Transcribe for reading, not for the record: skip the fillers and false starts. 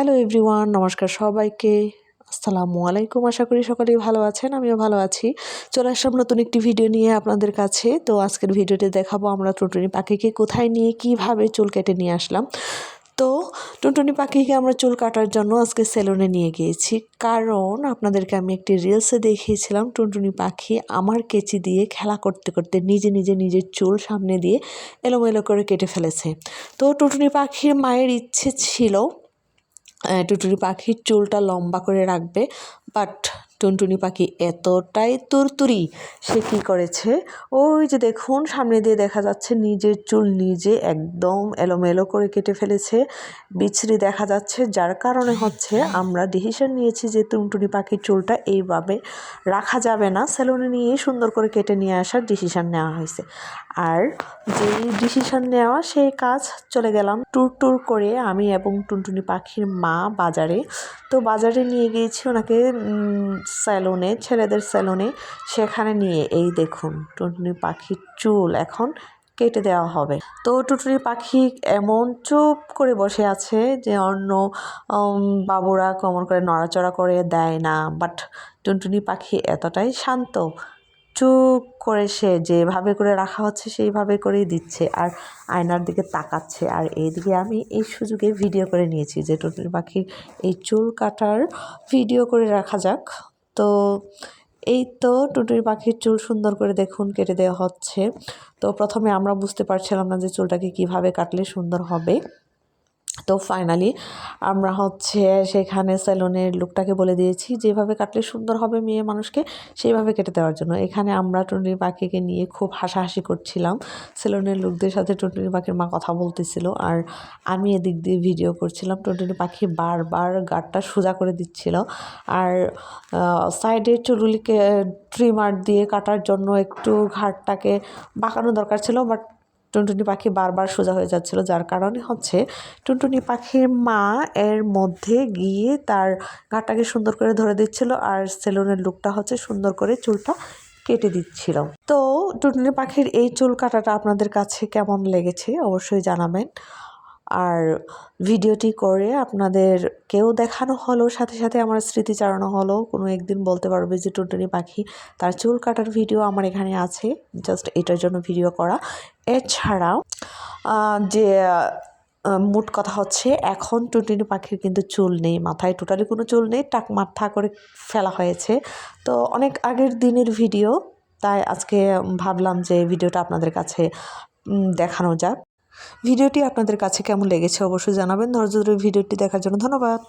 Hello everyone, নমস্কার সবাইকে। আসসালামু আলাইকুম। আশা করি সকলেই ভালো আছেন, আমিও ভালো আছি। চলে আসলাম নতুন একটি ভিডিও নিয়ে আপনাদের কাছে। তো আজকের ভিডিওতে দেখাবো আমরা টুনটুনি পাখিকে কোথায় নিয়ে কিভাবে চুল কেটে নিয়ে আসলাম। তো টুনটুনি পাখিকে আমরা চুল কাটার জন্য আজকে সেলুনে নিয়ে গিয়েছি, কারণ আপনাদেরকে আমি একটি রিলসে দেখিয়েছিলাম টুনটুনি পাখি আমার কেচি দিয়ে খেলা করতে করতে নিজের চুল সামনে দিয়ে এলোমেলো করে কেটে ফেলেছে। তো টুনটুনি পাখির মায়ের ইচ্ছে ছিল টুনটুনি পাখির চুলটা লম্বা করে রাখবে, বাট টুনটুনি পাখি এতটাই তুরতুরি, সে কী করেছে, ওই যে দেখুন সামনে দিয়ে দেখা যাচ্ছে নিজের চুল নিজে একদম এলোমেলো করে কেটে ফেলেছে, বিচ্ছিরি দেখা যাচ্ছে। যার কারণে আমরা ডিসিশন নিয়েছি যে টুনটুনি পাখির চুলটা এইভাবে রাখা যাবে না, সেলুনে নিয়ে সুন্দর করে কেটে নিয়ে আসার ডিসিশন নেওয়া হয়েছে। আর যেই ডিসিশন নেওয়া সেই কাজ চলে গেলাম ট্যুর করে আমি এবং টুনটুনি পাখির মা বাজারে। তো বাজারে নিয়ে গিয়েছি ওনাকে স্যালুনে, ছেলেদের স্যালুনে। সেখানে নিয়ে এই দেখুন টুনটুনি পাখির চুল এখন কেটে দেওয়া হবে। তো টুনটুনি পাখি এমন চুপ করে বসে আছে যে অন্য বাবুরা কেমন করে নড়াচড়া করে দেয় না, বাট টুনটুনি পাখি এতটাই শান্ত, চুপ করে সে যেভাবে করে রাখা হচ্ছে সেইভাবে করেই দিচ্ছে, আর আয়নার দিকে তাকাচ্ছে। আর এইদিকে আমি এই সুযোগে ভিডিও করে নিয়েছি যে টুনটুনি পাখির এই চুল কাটার ভিডিও করে রাখা যাক। তো এই তো টুনটুনি পাখির চুল সুন্দর করে দেখুন কেটে দেওয়া হচ্ছে। তো প্রথমে আমরা বুঝতে পারছিলাম না যে চুলটাকে কিভাবে কাটলে সুন্দর হবে। তো ফাইনালি আমরা সেখানে সেলুনের লোকটাকে বলে দিয়েছি যেভাবে কাটলে সুন্দর হবে মেয়ে মানুষকে সেইভাবে কেটে দেওয়ার জন্য। এখানে আমরা টুনটুনি পাখিকে নিয়ে খুব হাসাহাসি করছিলাম, সেলুনের লোকদের সাথে টুনটুনি পাখির মা কথা বলতেছিল, আর আমি এদিক দিয়ে ভিডিও করছিলাম। টুনটুনি পাখি বারবার গাঁটটা সোজা করে দিচ্ছিল, আর সাইডের চুলগুলিকে ট্রিমার দিয়ে কাটার জন্য একটু ঘাটটাকে বাঁকানো দরকার ছিল, বাট টুনটুনি পাখি বারবার সোজা হয়ে যাচ্ছিল। যার কারণে টুনটুনি পাখির মা এর মধ্যে গিয়ে তার ঘাটটাকে সুন্দর করে ধরে দিচ্ছিল, আর সেলুনের লুকটা সুন্দর করে চুলটা কেটে দিচ্ছিল। তো টুনটুনি পাখির এই চুল কাটাটা আপনাদের কাছে কেমন লেগেছে অবশ্যই জানাবেন। আর ভিডিওটি করে আপনাদেরকেও দেখানো হলো, সাথে সাথে আমার স্মৃতিচারণা হলো। কোনো একদিন বলতে পারবে যে টুনটুনি পাখি তার চুল কাটার ভিডিও আমার এখানে আছে, জাস্ট এটার জন্য ভিডিও করা। এছাড়াও যে মোট কথা এখন টুনটুনি পাখির কিন্তু চুল নেই, মাথায় টোটালি কোনো চুল নেই, টাক মাথা করে ফেলা হয়েছে। তো অনেক আগের দিনের ভিডিও, তাই আজকে ভাবলাম যে ভিডিওটা আপনাদের কাছে দেখানো যাক। ভিডিওটি আপনাদের কাছে কেমন লেগেছে অবশ্যই জানাবেন। ধৈর্য ধরে ভিডিওটি দেখার জন্য ধন্যবাদ।